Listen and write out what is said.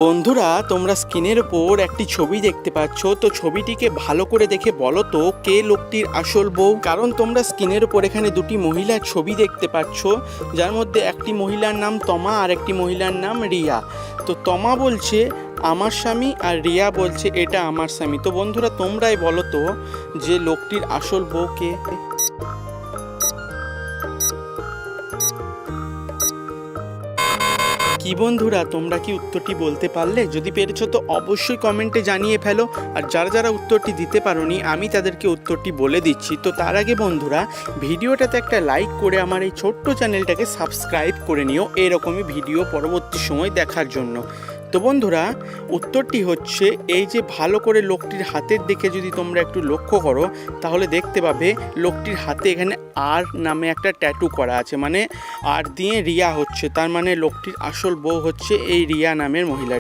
বন্ধুরা, তোমরা স্ক্রিনের ওপর একটি ছবি দেখতে পাচ্ছ। তো ছবিটিকে ভালো করে দেখে বলো তো কে লোকটির আসল বউ। কারণ তোমরা স্ক্রিনের ওপর এখানে দুটি মহিলার ছবি দেখতে পাচ্ছ, যার মধ্যে একটি মহিলার নাম তমা আর একটি মহিলার নাম রিয়া। তো তমা বলছে আমার স্বামী আর রিয়া বলছে এটা আমার স্বামী। তো বন্ধুরা, তোমরাই বলো তো যে লোকটির আসল বউ কে। কি বন্ধুরা, তোমরা কি উত্তরটি বলতে পারলে? যদি পেরেছো তো অবশ্যই কমেন্টে জানিয়ে ফেলো। আর যারা যারা উত্তরটি দিতে পারোনি আমি তাদেরকে উত্তরটি বলে দিচ্ছি। তো তার আগে বন্ধুরা, ভিডিওটাতে একটা লাইক করে আমার এই ছোট্ট চ্যানেলটাকে সাবস্ক্রাইব করে নিও এরকমই ভিডিও পরবর্তী সময় দেখার জন্য। তো বন্ধুরা, উত্তরটি হচ্ছে এই যে ভালো করে লোকটির হাতের দিকে যদি তোমরা একটু লক্ষ্য করো তাহলে দেখতে পাবে লোকটির হাতে এখানে আর নামে একটা ট্যাটু করা আছে, মানে আর দিয়ে রিয়া হচ্ছে, তার মানে লোকটির আসল বউ হচ্ছে এই রিয়া নামের মহিলা।